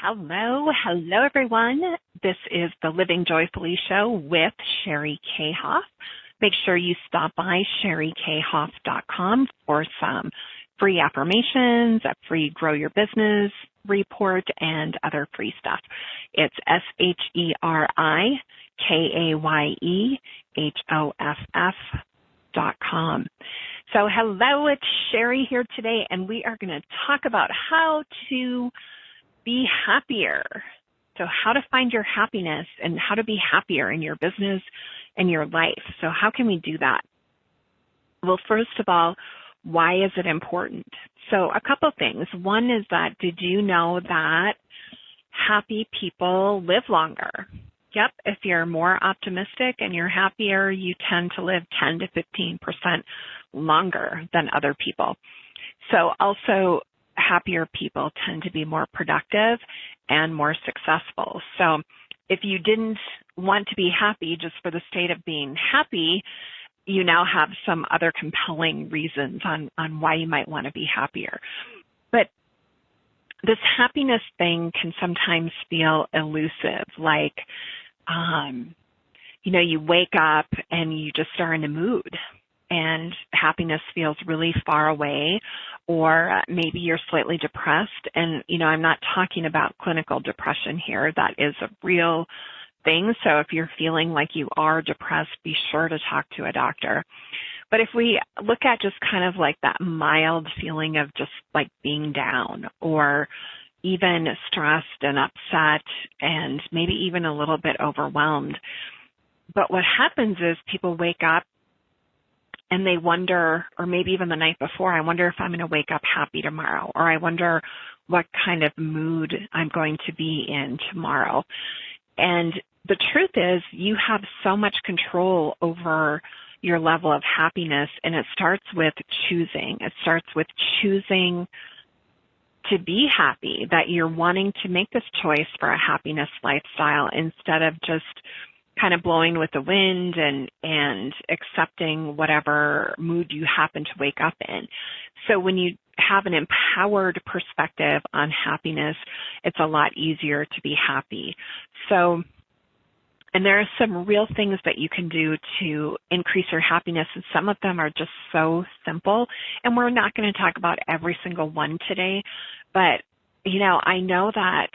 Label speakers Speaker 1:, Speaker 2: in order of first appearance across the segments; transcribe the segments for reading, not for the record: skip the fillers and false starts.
Speaker 1: Hello everyone. This is the Living Joyfully Show with Sherry K. Hoff. Make sure you stop by sherrykhoff.com for some free affirmations, a free Grow Your Business report, and other free stuff. It's sherrykayehhoff.com. So hello, it's Sherry here today, and we are going to talk about how to be happier. So how to find your happiness and how to be happier in your business and your life. So how can we do that? Well, first of all, why is it important? So a couple things. One is that, did you know that happy people live longer? Yep, if you're more optimistic and you're happier, you tend to live 10 to 15% longer than other people. So also, happier people tend to be more productive and more successful. So if you didn't want to be happy just for the state of being happy, you now have some other compelling reasons on why you might want to be happier. But this happiness thing can sometimes feel elusive, like, you wake up and you just are in a mood and happiness feels really far away, or maybe you're slightly depressed. And, I'm not talking about clinical depression here. That is a real thing. So if you're feeling like you are depressed, be sure to talk to a doctor. But if we look at just kind of like that mild feeling of just like being down, or even stressed and upset and maybe even a little bit overwhelmed. But what happens is people wake up and they wonder, or maybe even the night before, I wonder if I'm going to wake up happy tomorrow, or I wonder what kind of mood I'm going to be in tomorrow. And the truth is, you have so much control over your level of happiness, and it starts with choosing. It starts with choosing to be happy, that you're wanting to make this choice for a happiness lifestyle instead of just kind of blowing with the wind and accepting whatever mood you happen to wake up in. So when you have an empowered perspective on happiness, it's a lot easier to be happy. So, and there are some real things that you can do to increase your happiness, and some of them are just so simple. And we're not going to talk about every single one today, but, I know that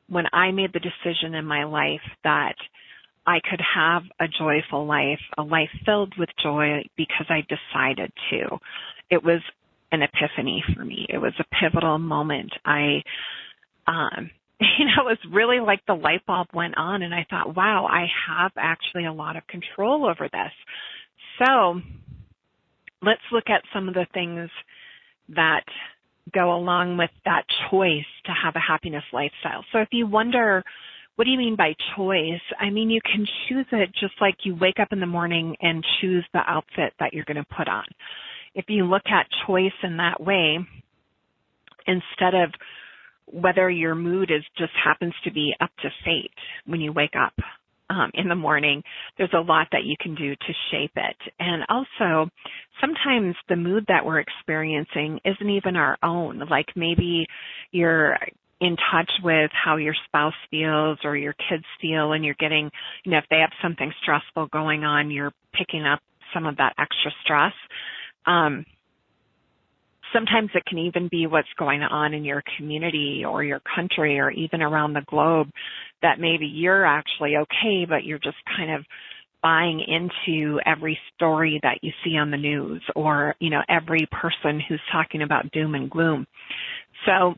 Speaker 1: when I made the decision in my life that I could have a joyful life, a life filled with joy, because I decided to. It was an epiphany for me. It was a pivotal moment. It was really like the light bulb went on, and I thought, wow, I have actually a lot of control over this. So let's look at some of the things that go along with that choice to have a happiness lifestyle. So if you wonder, what do you mean by choice? I mean, you can choose it just like you wake up in the morning and choose the outfit that you're going to put on. If you look at choice in that way, instead of whether your mood just happens to be up to fate when you wake up in the morning, there's a lot that you can do to shape it. And also, sometimes the mood that we're experiencing isn't even our own. Like maybe you're in touch with how your spouse feels or your kids feel, and you're getting, if they have something stressful going on, you're picking up some of that extra stress. Sometimes it can even be what's going on in your community or your country or even around the globe, that maybe you're actually okay, but you're just kind of buying into every story that you see on the news, or, every person who's talking about doom and gloom. So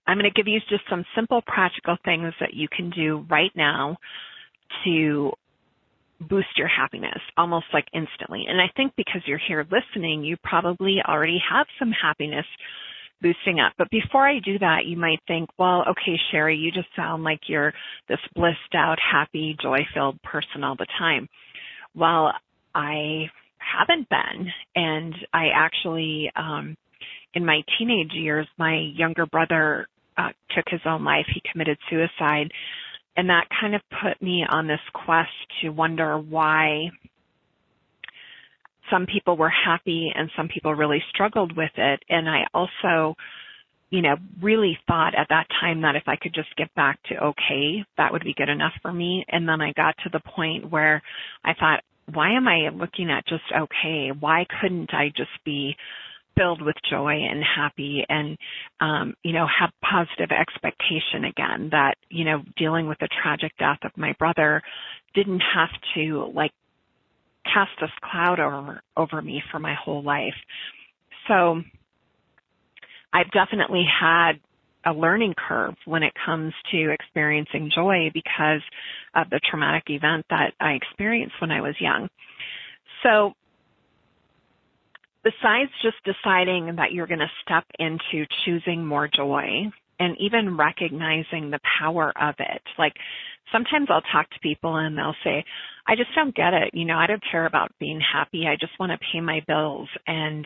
Speaker 1: I'm going to give you just some simple practical things that you can do right now to boost your happiness almost like instantly. And I think because you're here listening, you probably already have some happiness boosting up. But before I do that, you might think, well, okay, Sherry, you just sound like you're this blissed out, happy, joy-filled person all the time. Well, I haven't been. And I actually, in my teenage years, my younger brother took his own life. He committed suicide. And that kind of put me on this quest to wonder why some people were happy and some people really struggled with it. And I also really thought at that time that if I could just get back to okay, that would be good enough for me. And then I got to the point where I thought, why am I looking at just okay? Why couldn't I just be filled with joy and happy and, have positive expectation again that, dealing with the tragic death of my brother didn't have to cast this cloud over me for my whole life. So I've definitely had a learning curve when it comes to experiencing joy because of the traumatic event that I experienced when I was young. So besides just deciding that you're going to step into choosing more joy and even recognizing the power of it, sometimes I'll talk to people and they'll say, I just don't get it. I don't care about being happy. I just want to pay my bills. And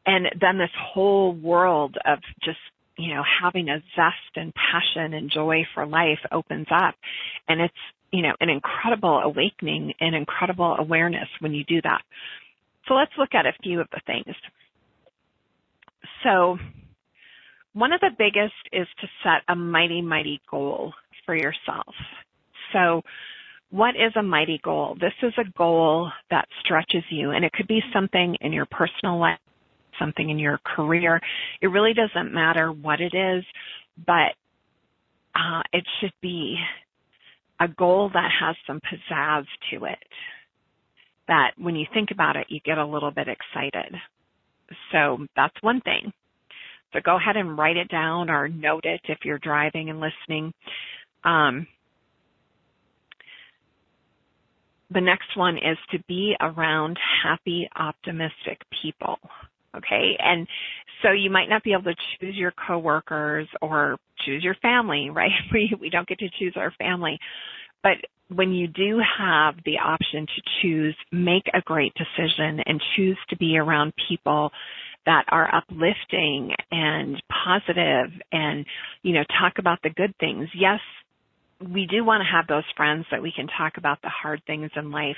Speaker 1: then this whole world of just, having a zest and passion and joy for life opens up. And it's, an incredible awakening and incredible awareness when you do that. So let's look at a few of the things. So one of the biggest is to set a mighty, mighty goal for yourself. So what is a mighty goal? This is a goal that stretches you, and it could be something in your personal life, something in your career. It really doesn't matter what it is, but it should be a goal that has some pizzazz to it, that when you think about it, you get a little bit excited. So that's one thing. So go ahead and write it down or note it if you're driving and listening. The next one is to be around happy, optimistic people. Okay, and so you might not be able to choose your coworkers or choose your family, right? We don't get to choose our family. But when you do have the option to choose, make a great decision and choose to be around people that are uplifting and positive and, talk about the good things. Yes, we do want to have those friends that we can talk about the hard things in life.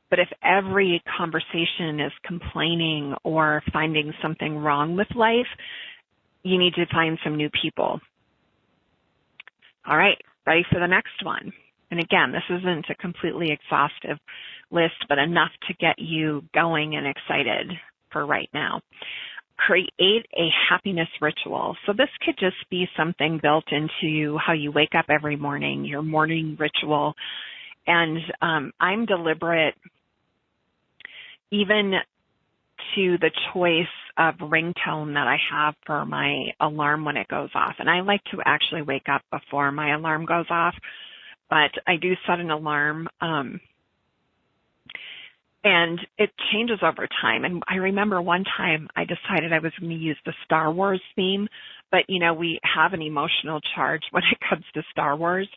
Speaker 1: But if every conversation is complaining or finding something wrong with life, you need to find some new people. All right, ready for the next one. And again, this isn't a completely exhaustive list, but enough to get you going and excited for right now. Create a happiness ritual. So this could just be something built into how you wake up every morning, your morning ritual. And I'm deliberate even to the choice of ringtone that I have for my alarm when it goes off. And I like to actually wake up before my alarm goes off, but I do set an alarm, and it changes over time. And I remember one time I decided I was going to use the Star Wars theme, but, we have an emotional charge when it comes to Star Wars.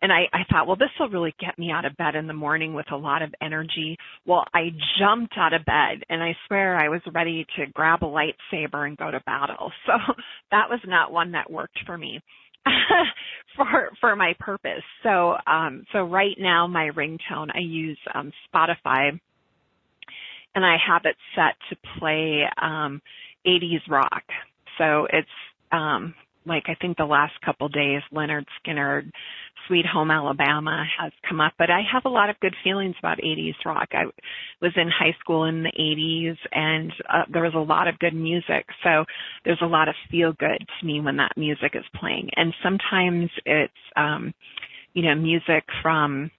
Speaker 1: And I thought, well, this will really get me out of bed in the morning with a lot of energy. Well, I jumped out of bed, and I swear I was ready to grab a lightsaber and go to battle. So that was not one that worked for me for my purpose. So right now my ringtone, I use Spotify, and I have it set to play 80s rock. So it's I think the last couple days, Leonard Skinner, Sweet Home Alabama has come up, but I have a lot of good feelings about 80s rock. I was in high school in the 80s, and there was a lot of good music, so there's a lot of feel good to me when that music is playing. And sometimes it's, music from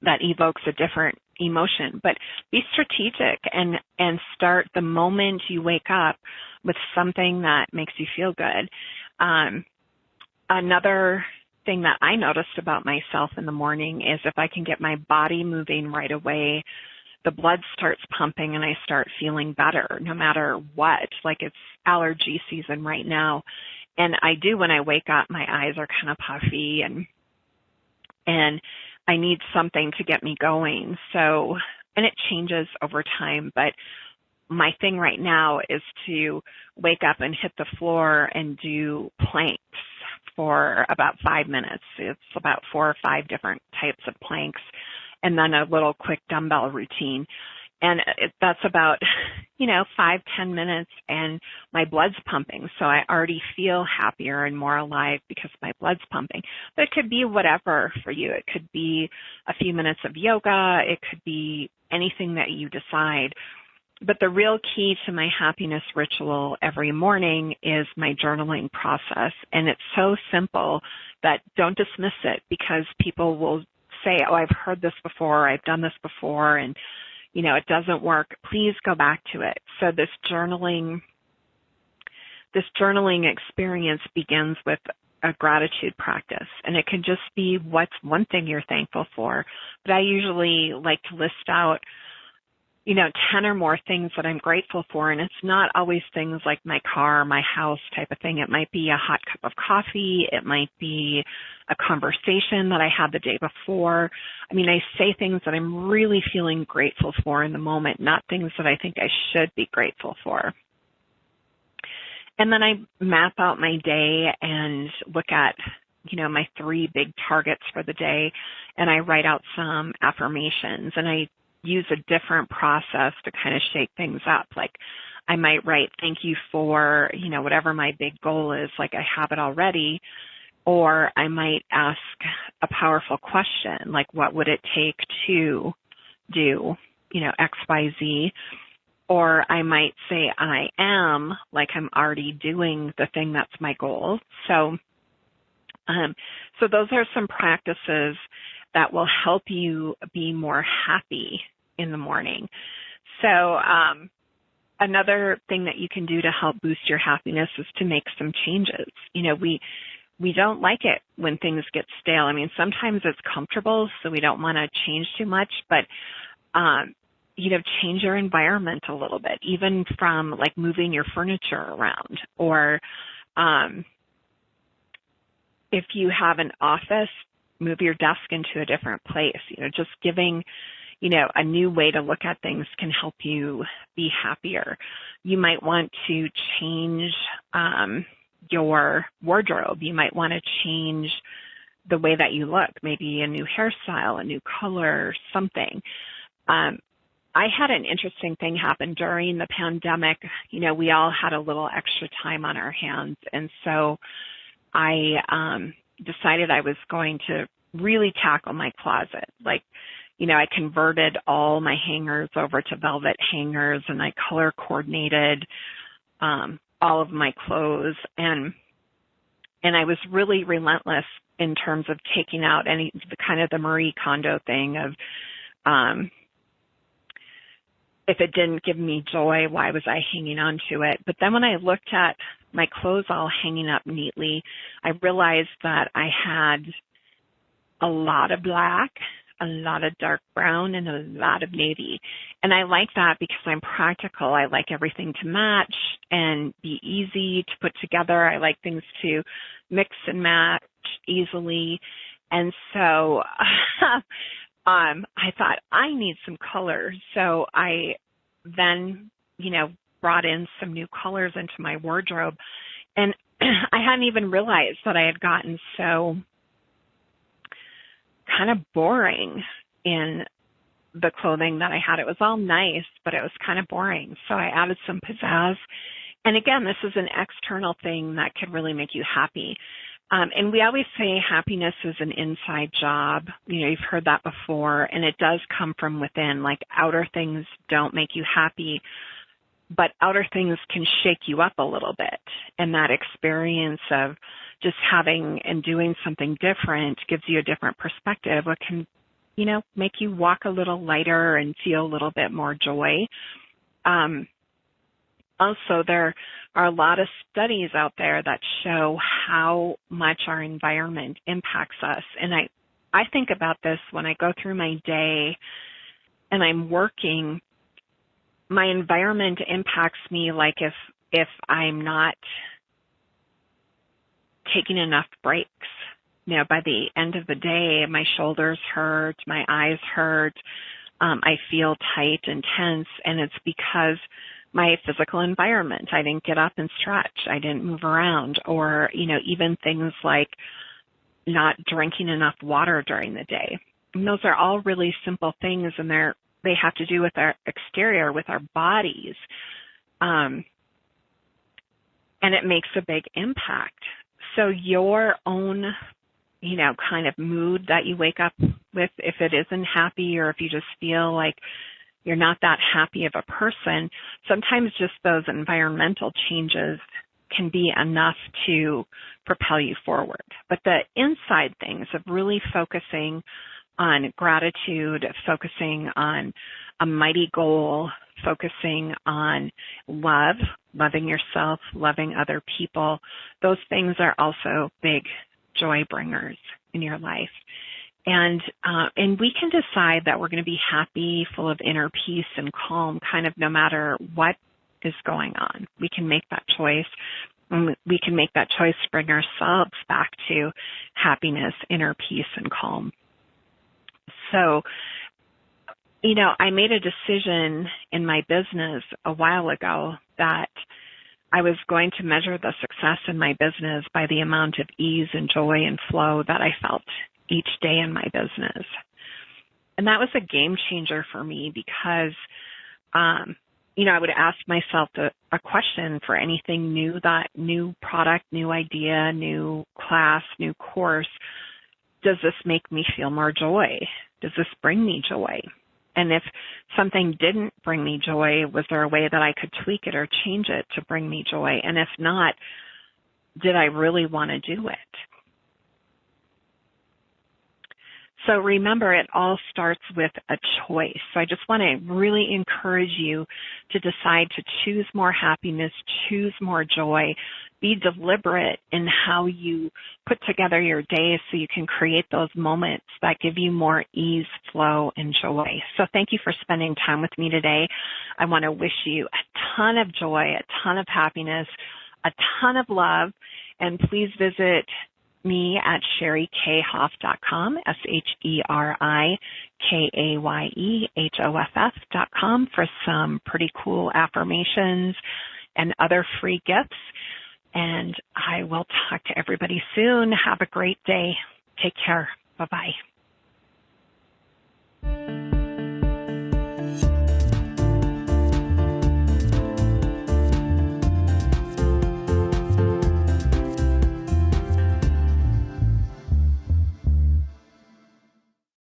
Speaker 1: that evokes a different emotion, but be strategic and start the moment you wake up with something that makes you feel good. Another thing that I noticed about myself in the morning is if I can get my body moving right away, the blood starts pumping and I start feeling better no matter what. Like it's allergy season right now. And I do, when I wake up, my eyes are kind of puffy and I need something to get me going. So, and it changes over time, but my thing right now is to wake up and hit the floor and do planks for about 5 minutes. It's about 4 or 5 different types of planks, and then a little quick dumbbell routine. And that's about, 5-10 minutes, and my blood's pumping. So I already feel happier and more alive because my blood's pumping. But it could be whatever for you. It could be a few minutes of yoga. It could be anything that you decide. But the real key to my happiness ritual every morning is my journaling process. And it's so simple that don't dismiss it, because people will say, oh, I've heard this before, I've done this before, and it doesn't work. Please go back to it. So this journaling experience begins with a gratitude practice, and it can just be what's one thing you're thankful for. But I usually like to list out 10 or more things that I'm grateful for. And it's not always things like my car, my house type of thing. It might be a hot cup of coffee. It might be a conversation that I had the day before. I say things that I'm really feeling grateful for in the moment, not things that I think I should be grateful for. And then I map out my day and look at my 3 big targets for the day, and I write out some affirmations, and I use a different process to kind of shake things up. Like I might write, thank you for, whatever my big goal is, like I have it already. Or I might ask a powerful question, like what would it take to do, X, Y, Z. Or I might say I am, like I'm already doing the thing that's my goal. So those are some practices that will help you be more happy in the morning. So another thing that you can do to help boost your happiness is to make some changes. We don't like it when things get stale. Sometimes it's comfortable, so we don't want to change too much, but change your environment a little bit, even from like moving your furniture around, or if you have an office, move your desk into a different place. Just giving, a new way to look at things can help you be happier. You might want to change your wardrobe. You might want to change the way that you look, maybe a new hairstyle, a new color, something. I had an interesting thing happen during the pandemic. We all had a little extra time on our hands, and so I decided I was going to really tackle my closet. Like, I converted all my hangers over to velvet hangers, and I color coordinated all of my clothes, and I was really relentless in terms of taking out the Marie Kondo thing of if it didn't give me joy, why was I hanging on to it? But then when I looked at my clothes all hanging up neatly, I realized that I had a lot of black, a lot of dark brown, and a lot of navy. And I like that because I'm practical. I like everything to match and be easy to put together. I like things to mix and match easily. And so I thought I need some colors. So I then, brought in some new colors into my wardrobe. And I hadn't even realized that I had gotten so kind of boring in the clothing that I had. It was all nice, but it was kind of boring. So I added some pizzazz. And again, this is an external thing that could really make you happy. And we always say happiness is an inside job. You've heard that before, and it does come from within. Like outer things don't make you happy, but outer things can shake you up a little bit. And that experience of just having and doing something different gives you a different perspective. It can, make you walk a little lighter and feel a little bit more joy. Also, there are a lot of studies out there that show how much our environment impacts us. And I think about this when I go through my day and I'm working. My environment impacts me, like if I'm not taking enough breaks. By the end of the day, my shoulders hurt, my eyes hurt, I feel tight and tense, and it's because my physical environment. I didn't get up and stretch. I didn't move around, or, even things like not drinking enough water during the day. And those are all really simple things, and they're they have to do with our exterior, with our bodies. And it makes a big impact. So your own, kind of mood that you wake up with, if it isn't happy or if you just feel like you're not that happy of a person, sometimes just those environmental changes can be enough to propel you forward. But the inside things of really focusing on gratitude, focusing on a mighty goal, focusing on love, loving yourself, loving other people, those things are also big joy bringers in your life. And we can decide that we're going to be happy, full of inner peace and calm, kind of no matter what is going on. We can make that choice. And we can make that choice to bring ourselves back to happiness, inner peace, and calm. So, I made a decision in my business a while ago that I was going to measure the success in my business by the amount of ease and joy and flow that I felt each day in my business. And that was a game changer for me because, I would ask myself a question for anything new, that new product, new idea, new class, new course. Does this make me feel more joy? Does this bring me joy? And if something didn't bring me joy, was there a way that I could tweak it or change it to bring me joy? And if not, did I really want to do it? So remember, it all starts with a choice. So I just want to really encourage you to decide to choose more happiness, choose more joy, be deliberate in how you put together your day so you can create those moments that give you more ease, flow, and joy. So thank you for spending time with me today. I want to wish you a ton of joy, a ton of happiness, a ton of love, and please visit me at sherikayhoff.com, SherikayHoff.com for some pretty cool affirmations and other free gifts. And I will talk to everybody soon. Have a great day. Take care. Bye-bye.